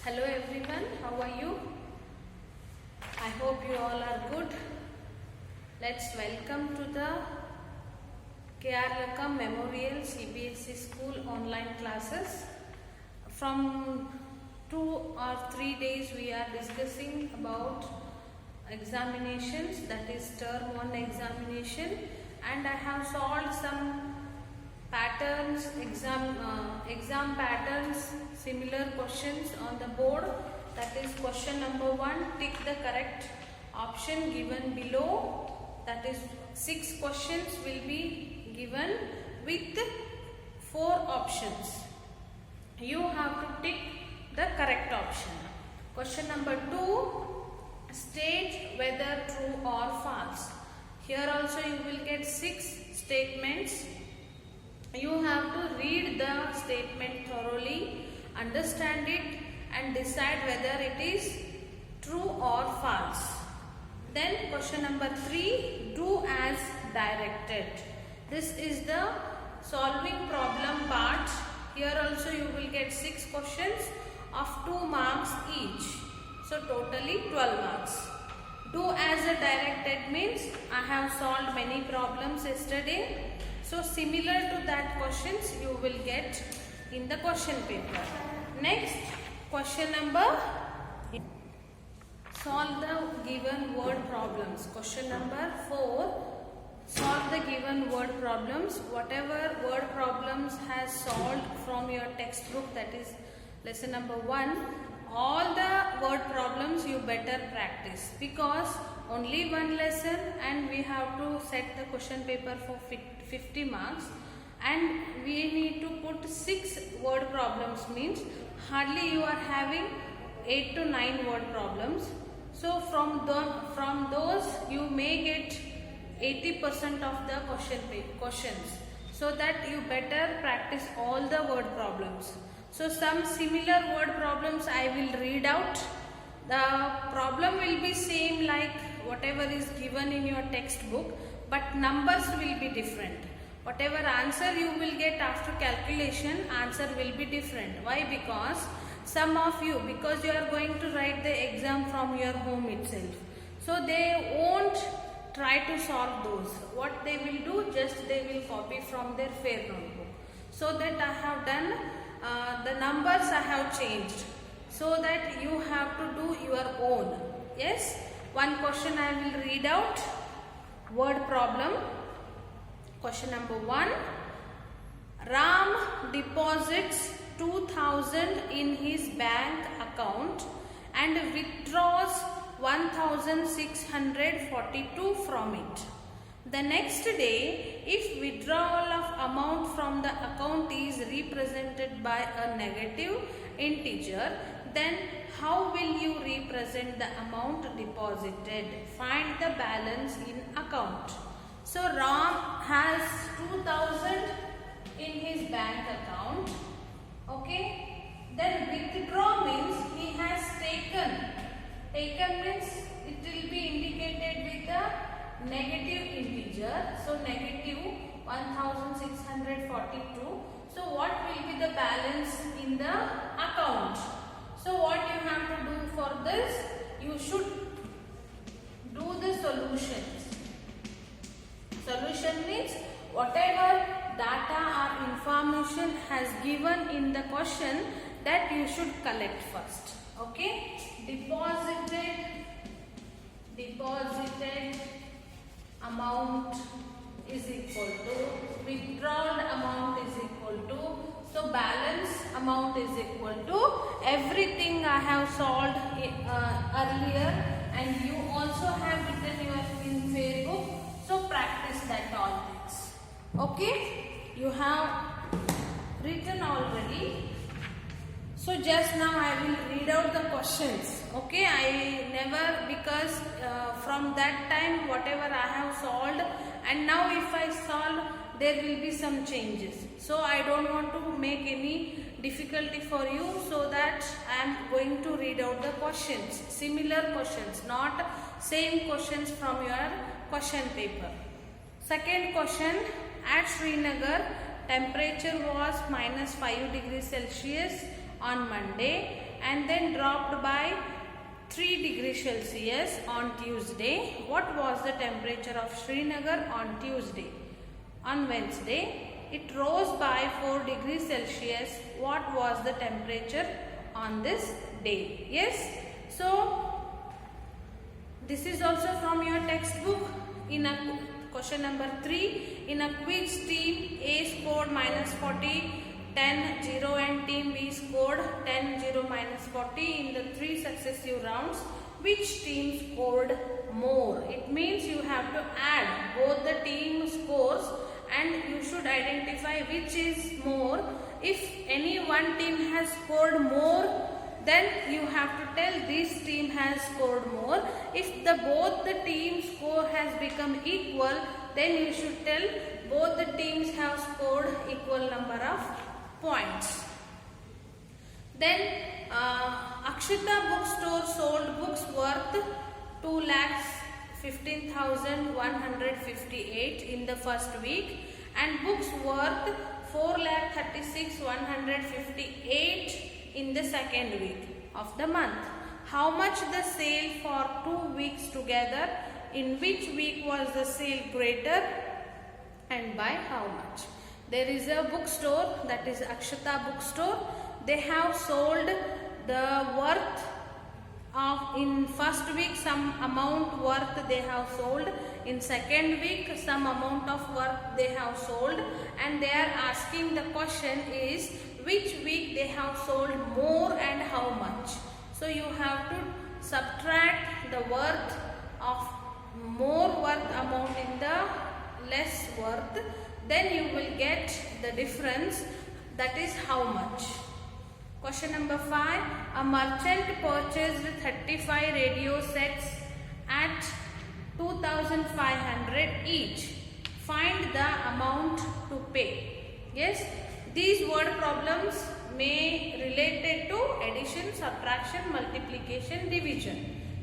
Hello everyone, how are you? I hope you all are good. Let's welcome to the K.R. Memorial CBSE School online classes. From 2 or 3 days we are discussing about examinations, that is term 1 examination, and I have solved some patterns, exam patterns, similar questions on the board. That is question number 1, tick the correct option given below. That is 6 questions will be given with 4 options. You have to tick the correct option. Question number 2, state whether true or false. Here also you will get 6 statements. You have to read the statement thoroughly, understand it and decide whether it is true or false. Then question number 3, do as directed. This is the solving problem part. Here also you will get 6 questions of 2 marks each. So totally 12 marks. Do as a directed means I have solved many problems yesterday. So similar to that questions you will get in the question paper. Next, question number, solve the given word problems. Question number 4, solve the given word problems. Whatever word problems has solved from your textbook, that is lesson number 1, all the word problems you better practice, because only one lesson and we have to set the question paper for 50 marks and we need to put 6 word problems, means hardly you are having 8 to 9 word problems. So from those you may get 80% of the questions, so that you better practice all the word problems. So some similar word problems I will read out. The problem will be same like whatever is given in your textbook, but numbers will be different. Whatever answer you will get after calculation, answer will be different. Why? Because some of you, because you are going to write the exam from your home itself, so they won't try to solve those. What they will do, just they will copy from their fair notebook. So that I have done, the numbers I have changed, so that you have to do your own. Yes, one question I will read out. Word problem. Question number 1. Ram deposits 2000 in his bank account and withdraws 1642 from it. The next day, if withdrawal of amount from the account is represented by a negative integer, then how will you represent the amount deposited? Find the balance in account. So Ram has 2000 in his bank account. Okay. Then withdraw means he has taken. Taken means it will be indicated with a negative integer. So negative 1642. So what will be the balance in the account? So what you have to do for this? You should do the solutions. Solution means whatever data or information has given in the question, that you should collect first. Okay? Deposited amount is equal to, withdrawn amount is equal to, so balance amount is equal to, everything I have solved earlier and you also have written your in fair book. So practice that all things. Okay? You have written already. So just now I will read out the questions. Okay? I never, because from that time whatever I have solved, and now if I solve there will be some changes. So I don't want to make any difficulty for you, so that I am going to read out the questions. Similar questions, not same questions from your question paper. Second question, at Srinagar temperature was -5 degrees Celsius on Monday. and then dropped by 3 degrees Celsius on Tuesday. What was the temperature of Srinagar on Tuesday? On Wednesday, it rose by 4 degrees Celsius. What was the temperature on this day? Yes. So, this is also from your textbook. In a question number 3, in a quiz, team A scored -40, 10, 0 and team B scored 10, 0, -40 in the 3 successive rounds. Which team scored more? It means you have to add both the team scores and you should identify which is more. If any one team has scored more, then you have to tell this team has scored more. If both the team score has become equal, then you should tell both the teams have scored equal number of points. Then Akshita bookstore sold books worth 2,15,158 in the first week and books worth 4,36,158 in the second week of the month. How much the sale for 2 weeks together? In which week was the sale greater and by how much? There is a bookstore, that is Akshita bookstore. They have sold the worth of, in first week some amount worth they have sold, in second week some amount of worth they have sold, and they are asking, the question is which week they have sold more and how much. So you have to subtract the worth of more worth amount in the less worth, then you will get the difference, that is how much. Question number 5. A merchant purchased 35 radio sets at 2,500 each. Find the amount to pay. Yes, these word problems may related to addition, subtraction, multiplication, division.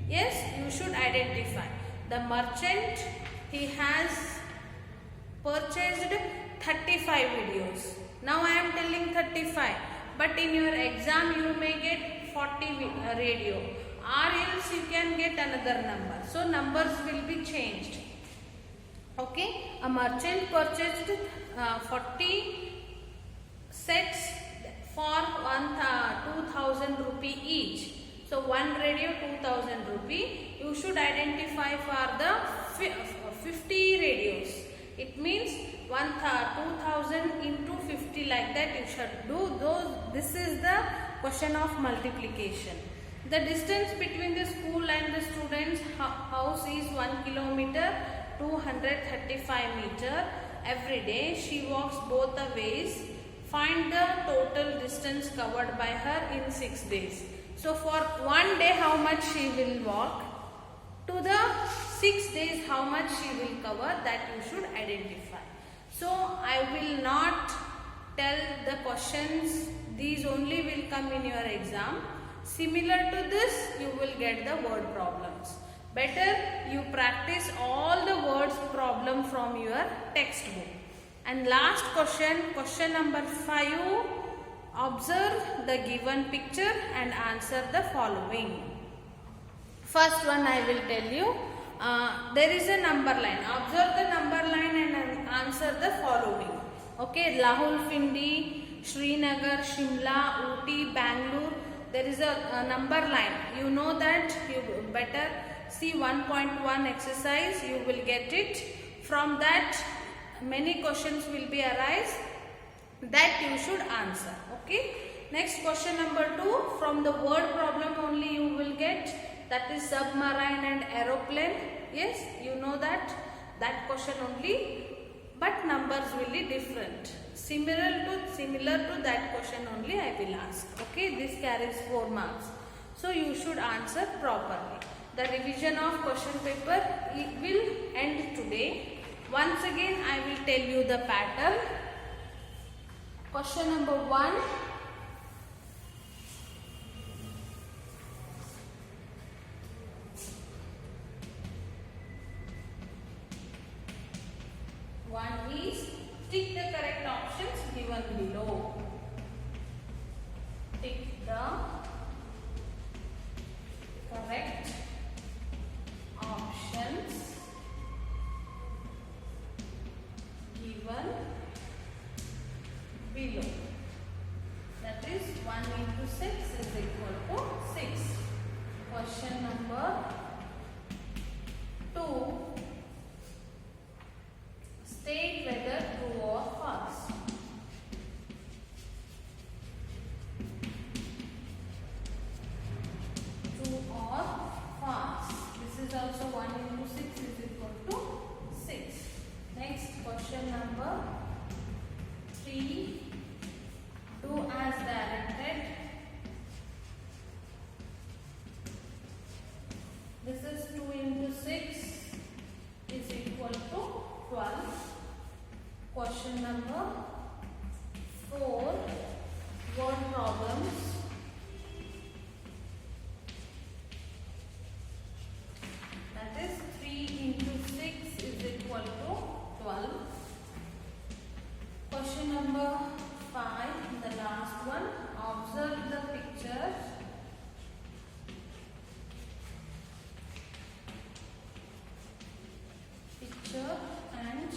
Yes, you should identify. The merchant, he has purchased 35 videos. Now I am telling 35. But in your exam you may get 40 radio, or else you can get another number. So numbers will be changed. Okay, a merchant purchased 40 sets for 2,000 rupee each. So one radio 2,000 rupee. You should identify for the 50 radios. It means 2,000 into 50, like that you should do those. This is the question of multiplication. The distance between the school and the student's house is 1 kilometer 235 meter. Every day she walks both the ways. Find the total distance covered by her in 6 days. So for 1 day how much she will walk, to the 6 days how much she will cover, that you should identify. So I will not tell the questions, these only will come in your exam. Similar to this you will get the word problems. Better you practice all the words problem from your textbook. And last question, question number 5. Observe the given picture and answer the following. First one I will tell you. There is a number line. Observe the number line and answer the following. Okay, Lahul Findi, Srinagar, Shimla, Ooty, Bangalore. There is a number line. You know that. You better see 1.1 exercise. You will get it. From that, many questions will be arise that you should answer. Okay. Next question number 2. From the word problem only you will get. That is submarine and aeroplane. Yes, you know that question only, but numbers will be different. Similar to that question only I will ask. Okay, this carries 4 marks. So you should answer properly. The revision of question paper will end today. Once again I will tell you the pattern. Question number 1. One is tick the correct options given below. Tick the question number 2. State whether true or false. True or false. This is also 1 into 6 is equal to 6. Next question number 3. Do as directed. This is 2 into 6 is equal to 12. Question number 4. Word problems. That is 3 into 6 is equal to 12. Question number 5, the last one. Observe the picture. And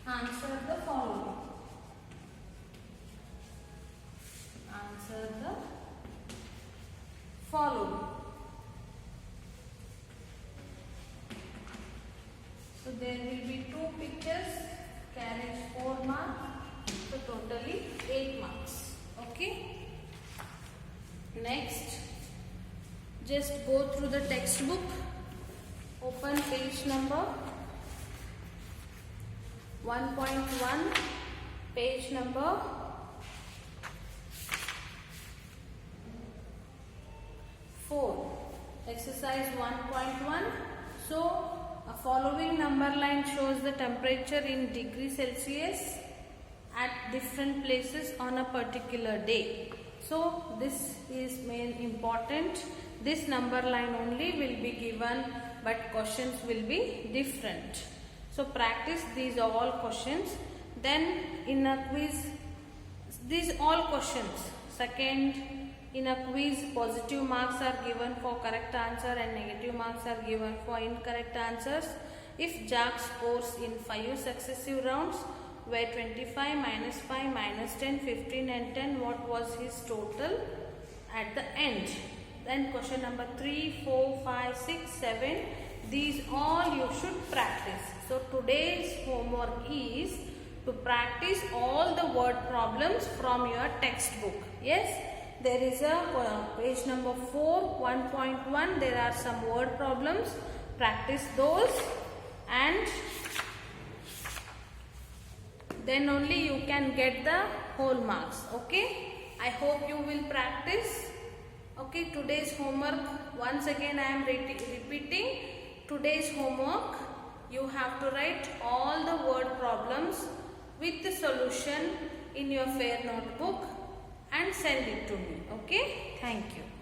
answer the following. Answer the following. So there will be 2 pictures, carries 4 marks, so totally 8 marks. Okay. Next, just go through the textbook. Open page number 1.1, page number 4. Exercise 1.1. So, a following number line shows the temperature in degrees Celsius at different places on a particular day. So, this is main important. This number line only will be given, but questions will be different. So practice these all questions. Then in a quiz, these all questions. Second, in a quiz, positive marks are given for correct answer and negative marks are given for incorrect answers. If Jack scores in 5 successive rounds, where 25, minus 5, minus 10, 15 and 10, what was his total at the end? Then question number 3, 4, 5, 6, 7. These all you should practice. So today's homework is to practice all the word problems from your textbook. Yes, there is a page number 4, 1.1. There are some word problems. Practice those and then only you can get the whole marks. Okay, I hope you will practice. Okay, today's homework, once again I am repeating. Today's homework, you have to write all the word problems with the solution in your fair notebook and send it to me. Okay, thank you.